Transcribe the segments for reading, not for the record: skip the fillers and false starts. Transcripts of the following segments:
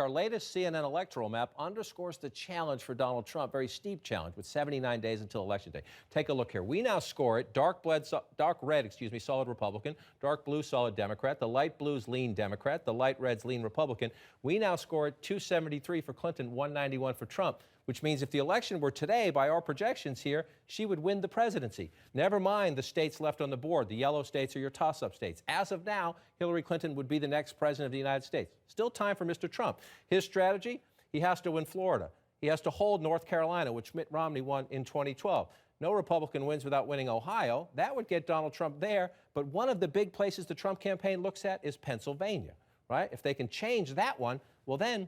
Our latest CNN electoral map underscores the challenge for Donald Trump, very steep challenge with 79 days until Election Day. Take a look here. We now score it dark red, solid Republican, dark blue, solid Democrat. The light blues lean Democrat. The light reds lean Republican. We now score it 273 for Clinton, 191 for Trump, which means if the election were today, by our projections here, she would win the presidency. Never mind the states left on the board. The yellow states are your toss-up states. As of now, Hillary Clinton would be the next president of the United States. Still time for Mr. Trump. His strategy, he has to win Florida. He has to hold North Carolina, which Mitt Romney won in 2012. No Republican wins without winning Ohio. That would get Donald Trump there. But one of the big places the Trump campaign looks at is Pennsylvania, right? If they can change that one, well then,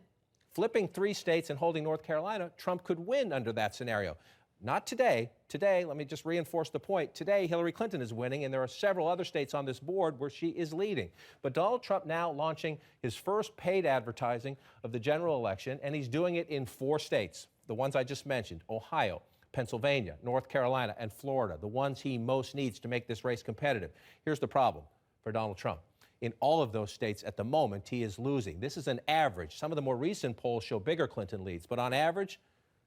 flipping 3 states and holding North Carolina, Trump could win under that scenario. Not today. Today, let me just reinforce the point. Today, Hillary Clinton is winning, and there are several other states on this board where she is leading. But Donald Trump now launching his first paid advertising of the general election, and he's doing it in 4 states, the ones I just mentioned: Ohio, Pennsylvania, North Carolina, and Florida, the ones he most needs to make this race competitive. Here's the problem for Donald Trump. In all of those states at the moment, he is losing. This is an average. Some of the more recent polls show bigger Clinton leads, but on average,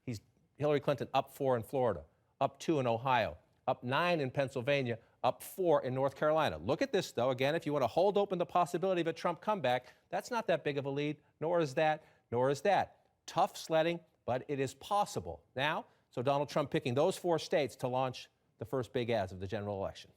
he's Hillary Clinton up 4 in Florida, up 2 in Ohio, up 9 in Pennsylvania, up 4 in North Carolina. Look at this, though. Again, if you want to hold open the possibility of a Trump comeback, that's not that big of a lead, nor is that. Tough sledding, but it is possible. Now, so Donald Trump picking those 4 states to launch the first big ads of the general election.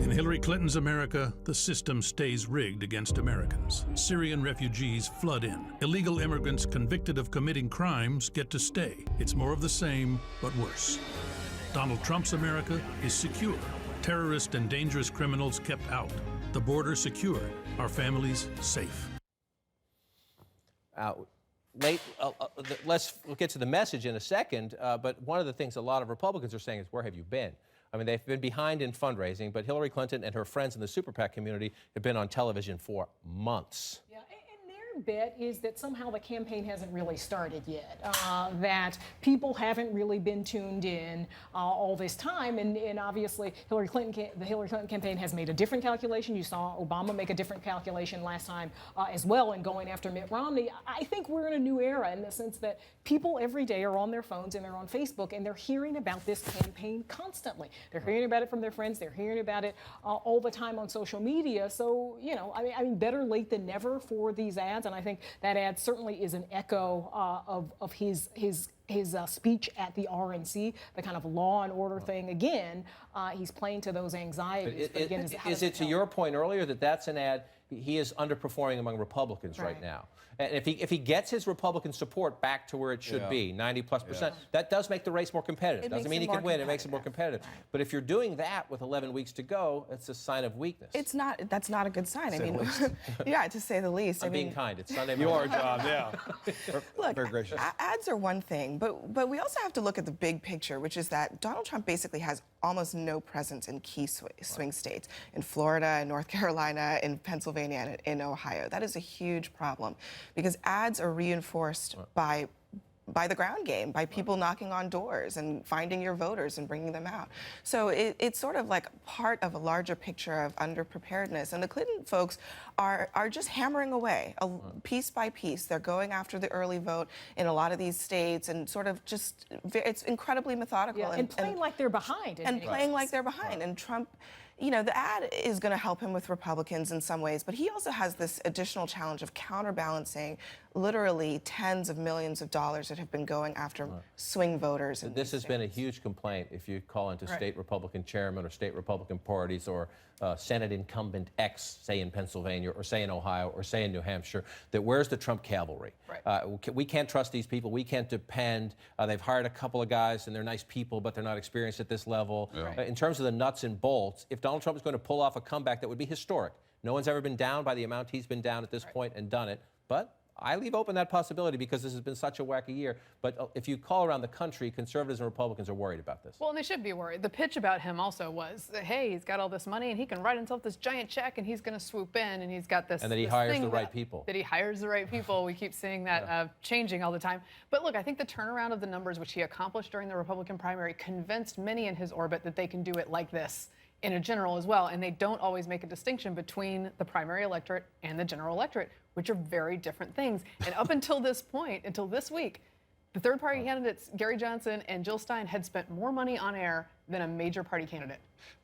In Hillary Clinton's America, the system stays rigged against Americans. Syrian refugees flood in. Illegal immigrants convicted of committing crimes get to stay. It's more of the same, but worse. Donald Trump's America is secure. Terrorists and dangerous criminals kept out. The border secure. Our families safe. We'll get to the message in a second, but one of the things a lot of Republicans are saying is, where have you been? I mean, they've been behind in fundraising, but Hillary Clinton and her friends in the Super PAC community have been on television for months. Yeah, and their bet is that somehow the campaign hasn't really started yet, that people haven't really been tuned in all this time, and obviously the Hillary Clinton campaign has made a different calculation. You saw Obama make a different calculation last time as well in going after Mitt Romney. I think we're in a new era in the sense that people every day are on their phones and they're on Facebook and they're hearing about this campaign constantly. They're hearing about it from their friends. They're hearing about it all the time on social media. So, you know, I mean, better late than never for these ads. And I think that ad certainly is an echo of his speech at the RNC, the kind of law and order thing. Again, he's playing to those anxieties. But again, is it to your point earlier that that's an ad? He is underperforming among Republicans right now. And if he gets his Republican support back to where it should be, 90+%, that does make the race more competitive. Doesn't mean he can win. It makes it more competitive. Right. But if you're doing that with 11 weeks to go, it's a sign of weakness. It's not. That's not a good sign. I mean, yeah, to say the least. I'm being kind. It's Sunday. Your job, yeah. Look, very gracious. Ads are one thing, but we also have to look at the big picture, which is that Donald Trump basically has almost no presence in key swing states, in Florida, in North Carolina, in Pennsylvania, and in Ohio. That is a huge problem because ads are reinforced by the ground game, by people knocking on doors and finding your voters and bringing them out. So it's sort of like part of a larger picture of underpreparedness. And the Clinton folks are just hammering away, piece by piece. They're going after the early vote in a lot of these states and sort of just, it's incredibly methodical. Yeah, and playing like they're behind. And playing like they're behind. And Trump, you know, the ad is going to help him with Republicans in some ways, but he also has this additional challenge of counterbalancing literally tens of millions of dollars that have been going after swing voters. This has been a huge complaint if you call into state Republican chairman or state Republican parties or Senate incumbent X, say in Pennsylvania or say in Ohio or say in New Hampshire, that where's the Trump cavalry? We can't trust these people. We can't depend. They've hired a couple of guys and they're nice people, but they're not experienced at this level. In terms of the nuts and bolts, if Donald Trump is going to pull off a comeback that would be historic, no one's ever been down by the amount he's been down at this point and done it, but I leave open that possibility because this has been such a wacky year. But if you call around the country, conservatives and Republicans are worried about this. Well, and they should be worried. The pitch about him also was, hey, he's got all this money and he can write himself this giant check and he's going to swoop in and he's got this. And that he hires the right people. That he hires the right people. We keep seeing that changing all the time. But look, I think the turnaround of the numbers which he accomplished during the Republican primary convinced many in his orbit that they can do it like this in a general as well. And they don't always make a distinction between the primary electorate and the general electorate. which are very different things. And up until this point, until this week, the third-party candidates, Gary Johnson and Jill Stein, had spent more money on air than a major party candidate.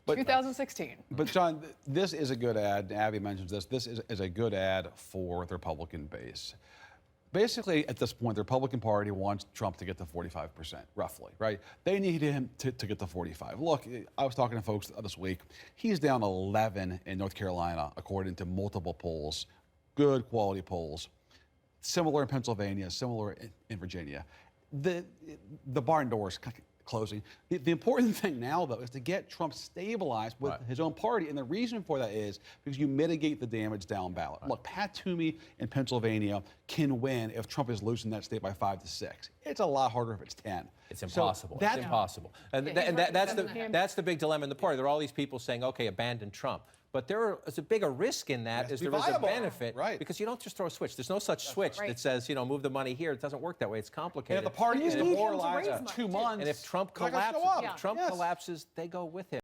2016. But John, this is a good ad. Abby mentions this. This is a good ad for the Republican base. Basically, at this point, the Republican Party wants Trump to get to 45%, roughly, right? They need him to get to 45. Look, I was talking to folks this week. He's down 11 in North Carolina, according to multiple polls, good quality polls. Similar in Pennsylvania, similar in Virginia. The barn doors closing. The important thing now, though, is to get Trump stabilized with his own party. And the reason for that is because you mitigate the damage down ballot. Look, Pat Toomey in Pennsylvania can win if Trump is losing that state by 5 to 6. It's a lot harder if it's 10. It's impossible. So it's impossible. And, that's the big dilemma in the party. There are all these people saying, okay, abandon Trump. But there is a bigger risk in that as there is a benefit, because you don't just throw a switch. There's no such switch that says, you know, move the money here. It doesn't work that way. It's complicated. And if the party is demoralized in 2 months, and if Trump collapses, they go with him.